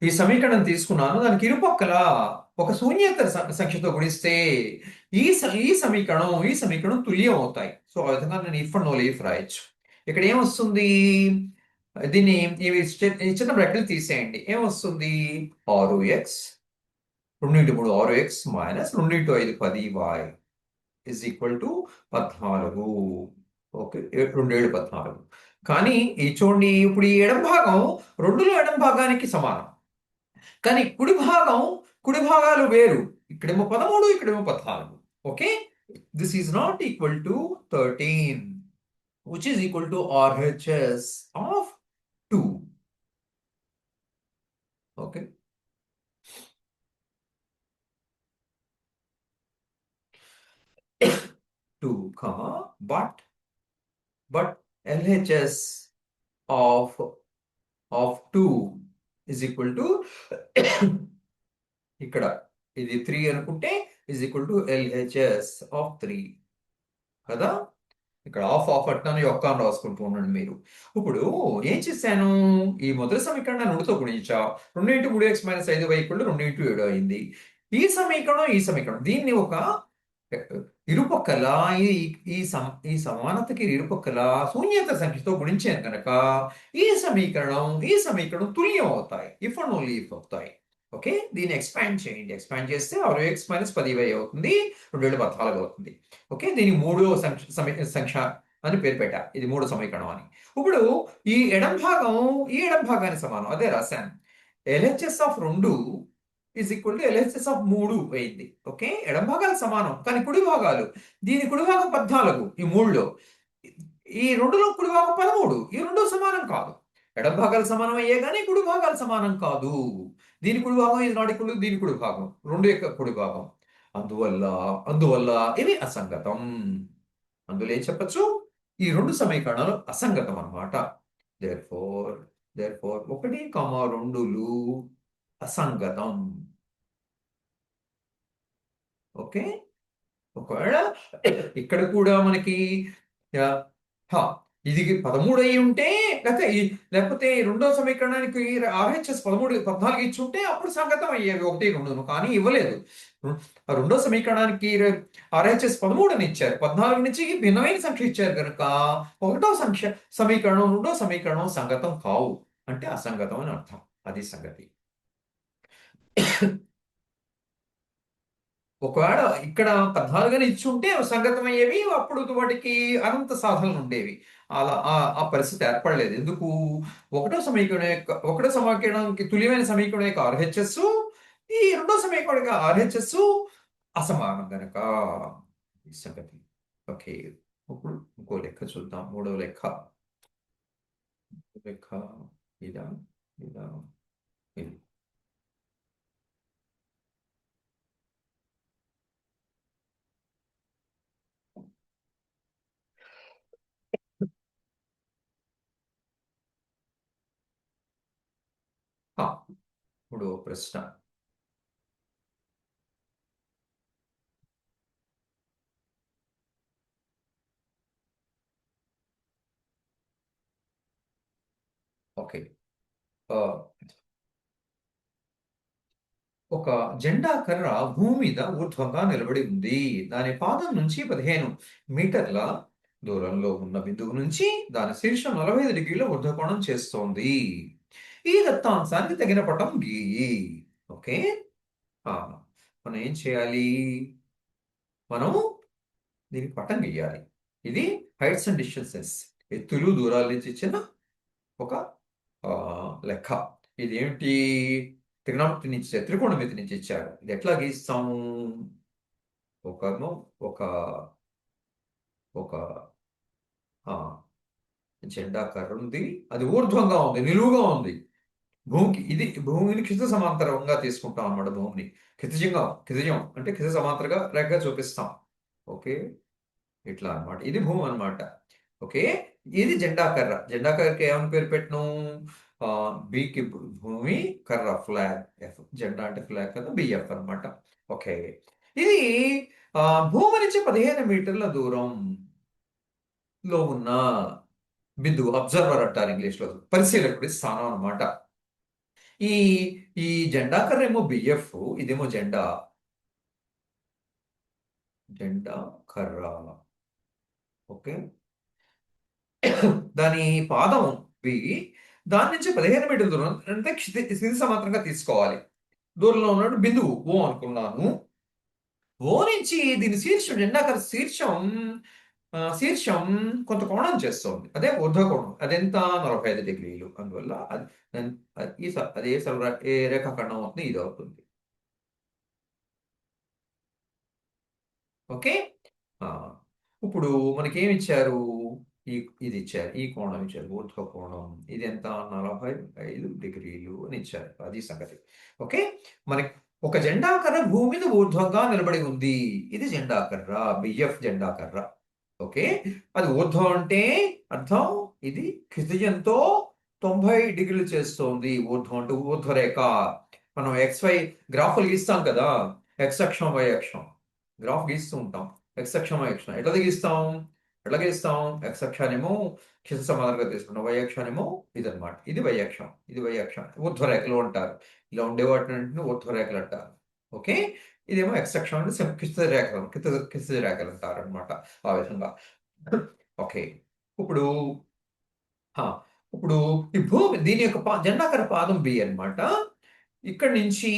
ఈ సమీకరణం తీసుకున్నాను, దానికి ఇరుపక్కల ఒక శూన్యేతర సంఖ్యతో గుణిస్తే ఈ సమీకరణం తుల్యం అవుతాయి. సో ఆ విధంగా నేను ఇఫ్ అండ్ ఓన్లీ ఇఫ్ రాయొచ్చు. ఇక్కడ ఏమొస్తుంది? దీన్ని ఇవి చిన్న బ్రాకెట్లు తీసేయండి. ఏమొస్తుంది? 6x, 2 × 3 6x - 2 × 5 10y = 14. ఓకే, 2 7 14. కానీ ఈ చూడండి, ఇప్పుడు ఈ ఎడం భాగం రెండులో ఎడం భాగానికి సమానం. కానీ కుడి భాగాలు వేరు. ఇక్కడేమో 13, ఇక్కడేమో 14. Okay, this is not equal to 13, which is equal to RHS of 2. Okay. 2, but LHS of 2 is equal to ఇక్కడ ఇది 3 అనుకుంటే is equal to LHS of 3 కదా. ఇక్కడ ఆఫ్ అంటున్నాను, యొక్క అని రాసుకుంటూ ఉండండి మీరు. ఇప్పుడు ఏం చేశాను? ఈ మొదటి సమీకరణాన్ని 2తో గుణించా. 2 × 3x - 5y = 2 × 7 అయింది. ఈ సమీకరణం దీన్ని ఒక ఇరుపక్కల ఈ ఈ సమానతకి ఇరుపక్కల శూన్యేతర సంఖ్యతో గుణించాను కనుక ఈ సమీకరణం తుల్యం అవుతాయి, ఇఫ్ అండ్ ఓన్లీ ఇఫ్ అవుతాయి. ఓకే, దీన్ని ఎక్స్పాండ్ చేయండి. ఎక్స్పాండ్ చేస్తే 6x - 10y అవుతుంది, 2014 అవుతుంది. ఓకే, దీని మూడో సంఖ్య అని పేరు పెట్టా. ఇది మూడో సమీకరణం అని. ఇప్పుడు ఈ ఎడం భాగానికి సమానం, అదే రాశాను. LHS ఆఫ్ 2 = LHS ఆఫ్ 3 అయింది. ఓకే, ఎడం భాగాలు సమానం, కానీ దీని కుడి భాగం 14 ఈ 3లో, ఈ 2లో కుడి భాగం 13. ఈ రెండు సమానం కాదు. ఎడం భాగాలు సమానం అయ్యే కానీ కుడి భాగాలు సమానం కాదు. దీని కుడి భాగం ఇది నాట్ ఈక్వల్ టు దీని కుడి భాగం, 2 యొక్క కుడి భాగం. అందువల్ల ఇవి అసంగతం. అందులో ఏం చెప్పచ్చు? ఈ రెండు సమీకరణాలు అసంగతం అన్నమాట. therefore 1, 2లు అసంగతం. ఓకే, ఒకవేళ ఇక్కడ కూడా మనకి ఇది 13 అయి ఉంటే, లేకపోతే రెండో సమీకరణానికి RHS 13 14 ఇచ్చి ఉంటే అప్పుడు సంగతం అయ్యేవి 1, 2. కానీ ఇవ్వలేదు. రెండో సమీకరణానికి RHS 13 అని ఇచ్చారు, 14 నుంచి భిన్నమైన సంఖ్య ఇచ్చారు కనుక ఒకటో సమీకరణం రెండో సమీకరణం సంగతం కావు, అంటే అసంగతం అని అర్థం. అది సంగతి. ఒకవేళ ఇక్కడ 14 అని ఇచ్చి ఉంటే సంగతం అయ్యేవి, అప్పుడు వాటికి అనంత సాధనలు ఉండేవి. అలా ఆ పరిస్థితి ఏర్పడలేదు. ఎందుకు? ఒకటో సమీకరణానికి తుల్యమైన సమీకరణం యొక్క RHS, ఈ రెండో సమీకరణం యొక్క RHS అసమానం గనక ఈ సంగతి. ఓకే, ఇప్పుడు ఇంకో లెక్క చూద్దాం. మూడవ లెక్క ఇదా ఇదా ఇది. మూడవ ప్రశ్న. ఓకే, ఒక జెండా కర్ర భూమి మీద ఊర్ధ్వంగా నిలబడి ఉంది. దాని పాదం నుంచి 15 మీటర్ల దూరంలో ఉన్న బిందువు నుంచి దాని శీర్షం 45 డిగ్రీల ఊర్ధ్వకోణం చేస్తోంది. ఈ దత్తాంశానికి తగిన పటం గీయి. ఓకే, మనం ఏం చేయాలి? మనము దీనికి పటం గీయాలి. ఇది హైట్స్ అండ్ డిస్టెన్సెస్, ఎత్తులు దూరాల నుంచి ఇచ్చిన ఒక లెక్క. ఇదేంటి? త్రికోణమితి నుంచి త్రికోణమితి నుంచి ఇచ్చాడు. ఇది ఎట్లా గీస్తాము? ఒకమో ఒక ఒక ఆ, జెండా కర్ర ఉంది. అది ఊర్ధ్వంగా ఉంది, నిలువుగా ఉంది. భూమిని క్షితిజ సమాంతరంగా తీసుకుంటాం అన్నమాట. భూమిని క్షితిజం అంటే క్షితిజ సమాంతరంగా రేఖగా చూపిస్తాం. ఓకే, ఇట్లా అన్నమాట. ఇది భూమి అన్నమాట. ఓకే, ఇది జెండా కర్ర. జెండా కర్రకి ఏమని పేరు పెట్టను? బికి భూమి, కర్ర ఫ్లాగ్. ఎఫ్ జెండా అంటే ఫ్లాగ్ కదా, బిఎఫ్ అన్నమాట. ఓకే, ఇది ఆ, భూమి నుంచి 15 మీటర్ల దూరంలో ఉన్న బిందువు, అబ్జర్వర్ అంటారు ఇంగ్లీష్ లో, పరిశీలకుడి స్థానం అన్నమాట. ఈ ఈ జెండా కర్ర ఏమో బిఎఫ్, ఇదేమో జెండా కర్ర. ఓకే, దాని పాదం బి, దాని నుంచి 15 మీటర్ల దూరం అంటే క్షితి సమాంతరంగా తీసుకోవాలి. దూరంలో ఉన్నాడు బిందువు ఓ అనుకున్నాను. ఓ నుంచి దీని శీర్షం, జెండాకర శీర్షం కొంత కోణం చేస్తోంది. అదే ఊర్ధ్వ కోణం. అదెంత? 45 డిగ్రీలు. అందువల్ల అదే ఏ రేఖాఖండం అవుతుంది? ఇది అవుతుంది. ఓకే, ఆ, ఇప్పుడు మనకేమి ఇచ్చారు? ఈ ఇది ఇచ్చారు, ఈ కోణం ఇచ్చారు, ఊర్ధ్వ కోణం. ఇది ఎంత? 45 డిగ్రీలు అని ఇచ్చారు. అది సంగతి. ఓకే, మనకి ఒక జెండా కర్ర భూమి మీద ఊర్ధ్వంగా నిలబడి ఉంది. ఇది జెండా కర్ర, బిఎఫ్ జెండా కర్ర. ఓకే, అది ఊర్ధ్వం అంటే అర్థం ఇది క్షితిజంతో 90 డిగ్రీలు చేస్తోంది. ఊర్ధ్వం అంటే ఊర్ధ్వరేఖ. మనం XY గ్రాఫ్లు గీస్తాం కదా, ఎక్స్ అక్షం, వై అక్షం గ్రాఫ్ గీస్తూ ఉంటాం. ఎక్స్ అక్షం, వై అక్షం ఎట్లా గీస్తాం? ఎక్స్ అక్షానేమో క్షితి సమాంతరంగా తీసుకుంటాం, వై అక్షానేమో ఇదన్నమాట. ఇది వై అక్షం, ఇది వై అక్షం. ఊర్ధ్వరేఖలు అంటారు. ఇలా ఉండే వాటిని ఊర్ధ్వరేఖలు అంటారు. ఓకే, ఇదేమో ఎక్స్ అక్షం అంటే క్షితిజ రేఖలు అంటారు అనమాట. ఆ విధంగా. ఓకే, ఇప్పుడు ఆ, ఇప్పుడు ఈ భూమి దీని యొక్క జెండాకర పాదం బి అన్నమాట. ఇక్కడి నుంచి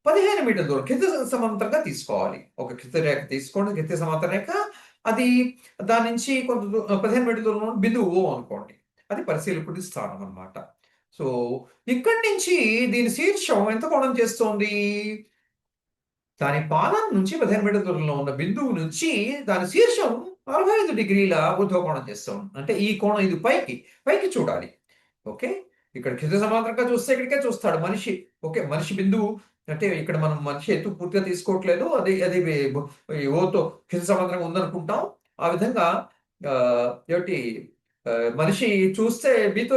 15 మీటర్ల దూరం క్షితిజ సమాంతరంగా తీసుకోవాలి. ఒక క్షితిజ రేఖ తీసుకోండి, క్షితిజ సమాంతర రేఖ. అది దాని నుంచి కొంత 15 మీటర్ల దూరంలో ఉన్న బిందువు ఓ అనుకోండి. అది పరిశీలకుడి స్థానం అన్నమాట. సో ఇక్కడి నుంచి దీని శీర్షం ఎంత కోణం చేస్తోంది? దాని పాదం నుంచి 15 మీటర్ల దూరంలో ఉన్న బిందువు నుంచి దాని శీర్షం 45 డిగ్రీల ఊర్ధ్వ కోణం చేస్తాం. అంటే ఈ కోణం ఇది పైకి పైకి చూడాలి. ఓకే, ఇక్కడ క్షితిజ సమాంతరంగా చూస్తే ఇక్కడికే చూస్తాడు మనిషి. ఓకే, మనిషి బిందువు అంటే ఇక్కడ మనం మనిషి ఎత్తు పూర్తిగా తీసుకోవట్లేదు. అది అది ఈ ఓతో క్షితిజ సమాంతరంగా ఉందనుకుంటాం. ఆ విధంగా ఏమిటి, మనిషి చూస్తే బితో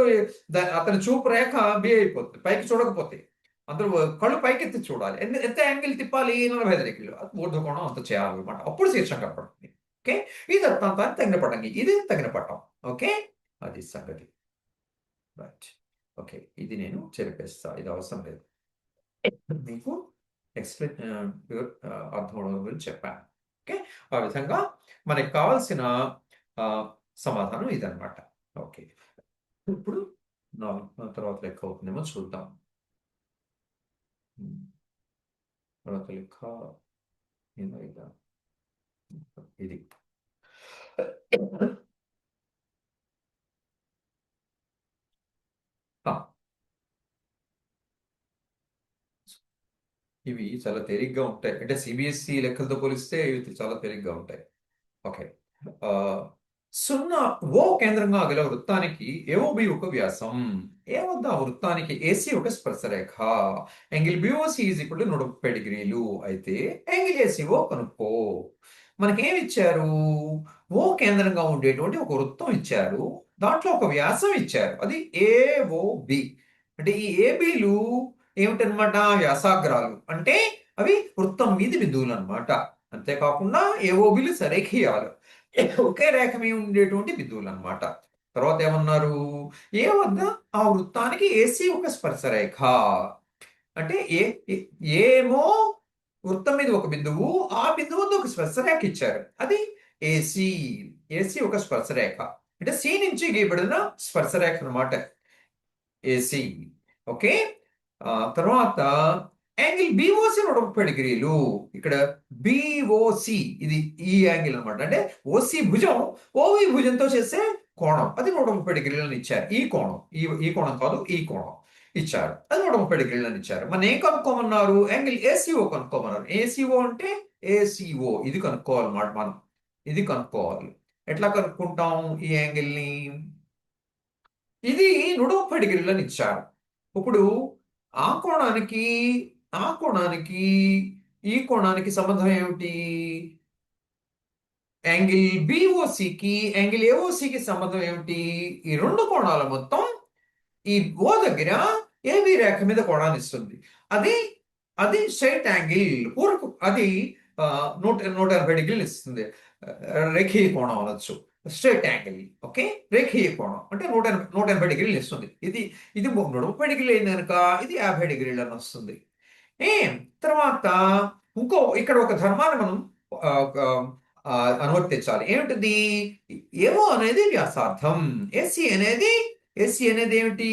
అతని చూపు రేఖ బి అయిపోతుంది పైకి చూడకపోతే. అందరూ కళ్ళు పైకెత్తి చూడాలి. ఎంత యాంగిల్ తిప్పాలి? 45 డిగ్రీలు. అది ఊర్ధ్వ కోణం అంత చేయాలన్నమాట. అప్పుడు శీర్షం కనపడుతుంది. ఓకే, ఇది వృత్తాంతానికి తగిన పటంగి, ఇది తగిన పటం. ఓకే, అది సంగతి. రైట్. ఓకే, ఇది నేను చెరిపేస్తా, ఇది అవసరం లేదు. మీకు అర్థం అవడం గురించి చెప్పాను. ఓకే, ఆ విధంగా మనకి కావాల్సిన సమాధానం ఇదన్నమాట. ఓకే, ఇప్పుడు తర్వాత లెక్క అవుతుందేమో చూద్దాం. తర్వాత లెక్క ఇది ఇవి చాలా తేలిగ్గా ఉంటాయి. అంటే సిబిఎస్ఈ లెక్కలతో పోలిస్తే ఇవి చాలా తేలిగ్గా ఉంటాయి. ఓకే, ఆ, 0 ఓ కేంద్రంగా గల వృత్తానికి ఏఓబి ఒక వ్యాసం. ఏ వద్ద ఆ వృత్తానికి ఏసీ ఒక స్పర్శరేఖ. Angle BOC is equal to 130 డిగ్రీలు. అయితే యాంగిల్ ఏసీఓ కనుక్కో. మనకేమి ఇచ్చారు? ఓ కేంద్రంగా ఉండేటువంటి ఒక వృత్తం ఇచ్చారు. దాంట్లో ఒక వ్యాసం ఇచ్చారు. అది ఏఓబి. అంటే ఈ ఏబిలు ఏమిటనమాట? వ్యాసాగ్రాలు. అంటే అవి వృత్తం మీది బిందువులు అనమాట. అంతేకాకుండా ఏఓబిలు సరేఖీయాలు, ఒకే రేఖ మీద ఉండేటువంటి బిందువులు అనమాట. తర్వాత ఏమన్నారు? ఏ వద్ద ఆ వృత్తానికి ఏసీ ఒక స్పర్శరేఖ. అంటే ఏమో వృత్తం మీద ఒక బిందువు, ఆ బిందువు వద్ద ఒక స్పర్శరేఖ ఇచ్చారు. అది ఏసీ. ఏసీ ఒక స్పర్శరేఖ అంటే సి నుంచి గీయబడిన స్పర్శరేఖ అనమాట ఏసీ. ఓకే, తర్వాత యాంగిల్ బిఓసి 130 డిగ్రీలు. ఇక్కడ బిఓసి ఇది ఈ యాంగిల్ అన్నమాట. అంటే ఓసి భుజం ఓవి భుజంతో చేసే కోణం అది 130 డిగ్రీలను ఇచ్చారు. ఈ కోణం ఈ కోణం కాదు, ఈ కోణం ఇచ్చారు. అది 130 డిగ్రీలను ఇచ్చారు. మన ఏం కనుక్కోమన్నారు? యాంగిల్ ఏసీఓ కనుక్కోమన్నారు. ఏసీఓ అంటే ఏసీఓ ఇది కనుక్కోవాలన్నమాట. మనం ఇది కనుక్కోవాలి. ఎట్లా కనుక్కుంటాం ఈ యాంగిల్ ని? ఇది 130 డిగ్రీలను ఇచ్చారు. ఇప్పుడు ఆ కోణానికి ఆ కోణానికి ఈ కోణానికి సంబంధం ఏమిటి? యాంగిల్ బిఓసికి యాంగిల్ ఏఓసికి సంబంధం ఏమిటి? ఈ రెండు కోణాల మొత్తం ఈ ఓ దగ్గర ఏబి రేఖ మీద కోణాన్ని ఇస్తుంది. అది అది స్ట్రైట్ యాంగిల్ పూరకు అది 180 డిగ్రీలు ఇస్తుంది. రేఖీయ కోణం అనొచ్చు, స్ట్రైట్ యాంగిల్. ఓకే, రేఖీయ కోణం అంటే 180 డిగ్రీలు ఇస్తుంది. ఇది 130 డిగ్రీలు అయింది కనుక ఇది 50 డిగ్రీలు అని వస్తుంది. ఏం తర్వాత ఇక్కడ ఒక ధర్మాన్ని మనం ఆ, ఆ, ఆ, అనువర్తించాలి. ఏమిటిది? ఏమో అనేది వ్యాసార్థం, ఏసీ అనేది ఏమిటి?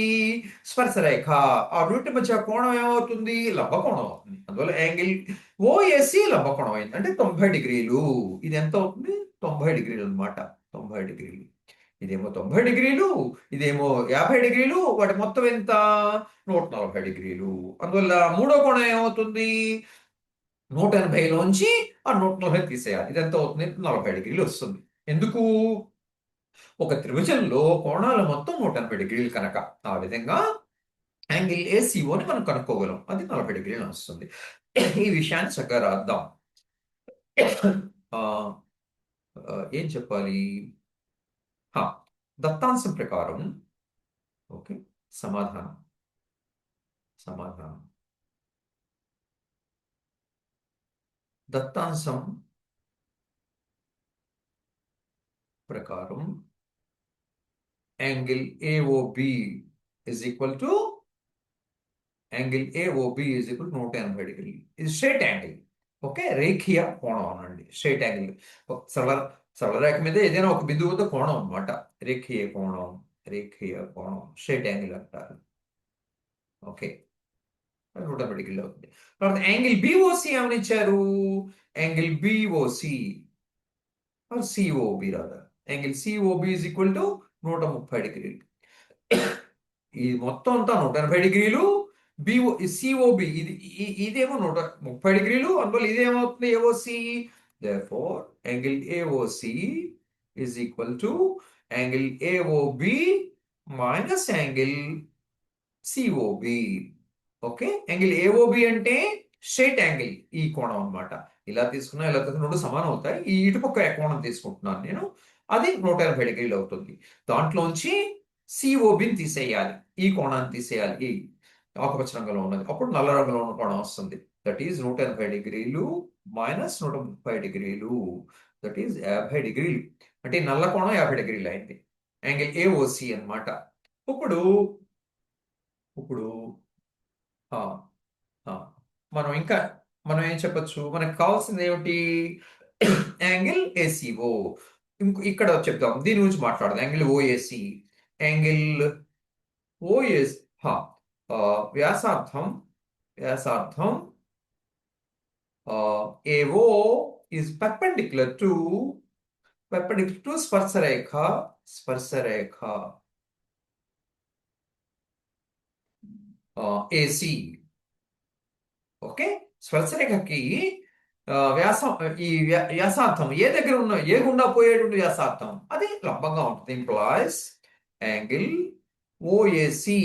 స్పర్శరేఖ. ఆ రెండింటి మధ్య కోణం ఏమవుతుంది? లంబకోణం అవుతుంది. అందువల్ల యాంగిల్ ఓఏసి లంబకోణం అయింది అంటే 90 డిగ్రీలు. ఇది ఎంత అవుతుంది? 90 డిగ్రీలు అన్నమాట. 90 డిగ్రీలు. ఇదేమో 90 డిగ్రీలు, ఇదేమో 50 డిగ్రీలు. వాటి మొత్తం ఎంత? 140 డిగ్రీలు. అందువల్ల మూడో కోణం ఏమవుతుంది? 180లోంచి ఆ 140 తీసేయాలి. ఇది ఎంత అవుతుంది? 40 డిగ్రీలు వస్తుంది. ఎందుకు? ఒక త్రిభుజంలో కోణాలు మొత్తం 180 డిగ్రీలు కనుక ఆ విధంగా యాంగిల్ ఏసీఓని మనం కనుక్కోగలం. అది 40 డిగ్రీలు వస్తుంది. ఈ విషయాన్ని చక్కగా రాద్దాం. ఏం చెప్పాలి? దత్తాంశం ప్రకారం ఓకే, సమాధానం దత్తాంశం ప్రకారం angle AOB is equal to 180 డిగ్రీలు. ఇది స్ట్రైట్ యాంగిల్. ఓకే, రేఖీయ కోణం అనండి. స్ట్రైట్ యాంగిల్ సరళ రేఖ మీద ఏదైనా ఒక బిందువుతో కోణం అన్నమాట. రేఖీయ కోణం స్ట్రైట్ యాంగిల్ అంటారు. ఓకే, 180 డిగ్రీలు అవుతుంది. తర్వాత యాంగిల్ బిఓసి ఏమని ఇచ్చారు? యాంగిల్ బిఓసి సిఓబి రాదా? Angle COB is equal to 130 డిగ్రీలు. ఈ మొత్తం అంతా 180 డిగ్రీలు. సిఓబి ఇదేమో 130 డిగ్రీలు. అందువల్ల ఇదేమవుతుంది? AOC. therefore angle AOC is equal to angle AOB minus angle COB. Okay, angle AOB అంటే స్ట్రైట్ యాంగిల్, ఈ కోణం అన్నమాట. ఇలా తీసుకున్నా ఇలా తీసుకున్నా రెండు సమానం అవుతాయి. ఈ ఇటుపక్క కోణం తీసుకుంటున్నాను నేను. అది 180 డిగ్రీలు అవుతుంది. దాంట్లోంచి సిఓబిని తీసేయాలి, ఈ కోణాన్ని తీసేయాలి. ఈ ఆకుపచ్చ రంగులో ఉన్నది. అప్పుడు నల్ల రంగులో ఉన్న కోణం వస్తుంది. దట్ ఈజ్ 180 డిగ్రీలు మైనస్ 130 డిగ్రీలు. దట్ ఈజ్ 50 డిగ్రీలు. అంటే నల్ల కోణం 50 డిగ్రీలు అయింది. యాంగిల్ ఏఓసి అన్నమాట. ఇప్పుడు మనం ఏం చెప్పొచ్చు? మనకు కావాల్సింది ఏమిటి? Angle ACO. ఇక్కడ చెప్తాం, దీని గురించి మాట్లాడదాం. Angle OAC. యాంగిల్ ఓఎస్ వ్యాసార్థం ఏఓ is perpendicular to స్పర్శరేఖ ఏసీ. ఓకే, స్పర్శరేఖకి వ్యాసార్థం ఏ గుండా పోయేటువంటి వ్యాసార్థం అది లంబంగా ఉంటుంది. Implies angle OAC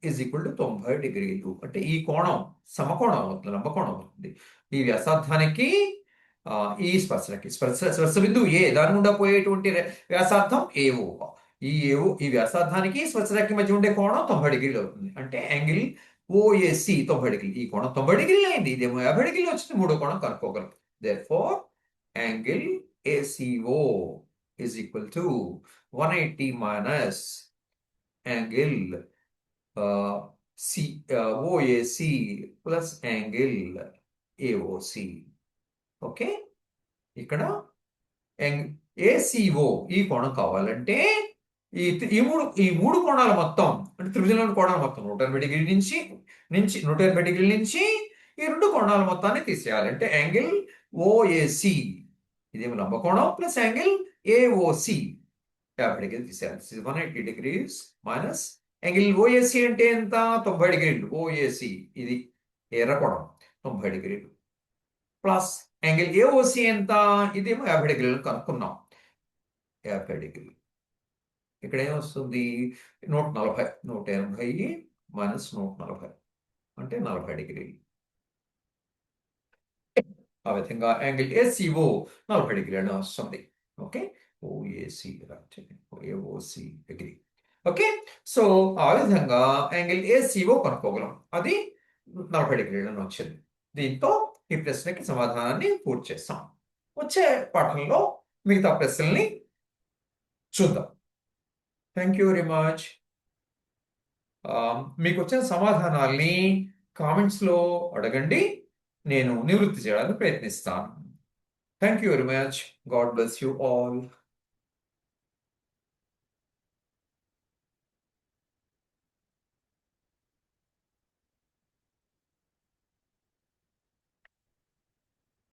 is equal to 90 డిగ్రీలు. అంటే ఈ కోణం సమకోణం అవుతుంది, లంబకోణం అవుతుంది. ఈ వ్యాసార్థానికి ఈ స్పర్శ బిందువు ఏ దాని గుండా పోయేటువంటి వ్యాసార్థం ఏఓ. ఈ వ్యాసార్థానికి స్పర్శరేఖ మధ్య ఉండే కోణం 90 డిగ్రీలు అవుతుంది. అంటే యాంగిల్ ఓఏసి 90 డిగ్రీలు. ఈ కోణం 90 డిగ్రీలు అయింది. ఇదేమో 50 డిగ్రీలు వచ్చింది. మూడో కోణం కనుక్కోగలం. therefore angle ACO is equal to 180 minus angle OAC plus angle AOC. Okay, ఇక్కడ ఏసీఓ ఈ కోణం కావాలంటే ఈ మూడు కోణాల మొత్తం అంటే త్రిభుజంలోని కోణాల మొత్తం 180 డిగ్రీల నుంచి 180 డిగ్రీల నుంచి ఈ రెండు కోణాల మొత్తాన్ని తీసేయాలి. అంటే యాంగిల్ ఓఏసి ఇదేమో లంబకోణం ప్లస్ యాంగిల్ ఏఓసి 50 డిగ్రీలు తీసేయాలి. 180 డిగ్రీస్ మైనస్ యాంగిల్ ఓఏసి అంటే ఎంత? 90 డిగ్రీలు. ఓఏసి ఇది ఎర్రకోణం 90 డిగ్రీలు ప్లస్ యాంగిల్ ఏఓసి ఎంత? ఇదేమో 50 డిగ్రీలు కనుక్కున్నాం. 50 డిగ్రీలు ఇక్కడ ఏమొస్తుంది? 140 180 మైనస్ 140 అంటే 40 డిగ్రీలు. ఆ విధంగా యాంగిల్ ఏసీఓ 40 డిగ్రీలు వస్తుంది. Okay, OAC AOC degree. Okay, so ఆ విధంగా యాంగిల్ ఏసీఓ కనుక్కోగలం. అది 40 డిగ్రీలను వచ్చింది. దీంతో ఈ ప్రశ్నకి సమాధానాన్ని పూర్తి చేస్తాం. వచ్చే పాఠంలో మిగతా ప్రశ్నల్ని చూద్దాం. Thank you very much. మీకు వచ్చిన సమాధానాల్ని కామెంట్స్లో అడగండి, నేను నివృత్తి చేయడానికి ప్రయత్నిస్తాను. Thank you very much. God bless you all.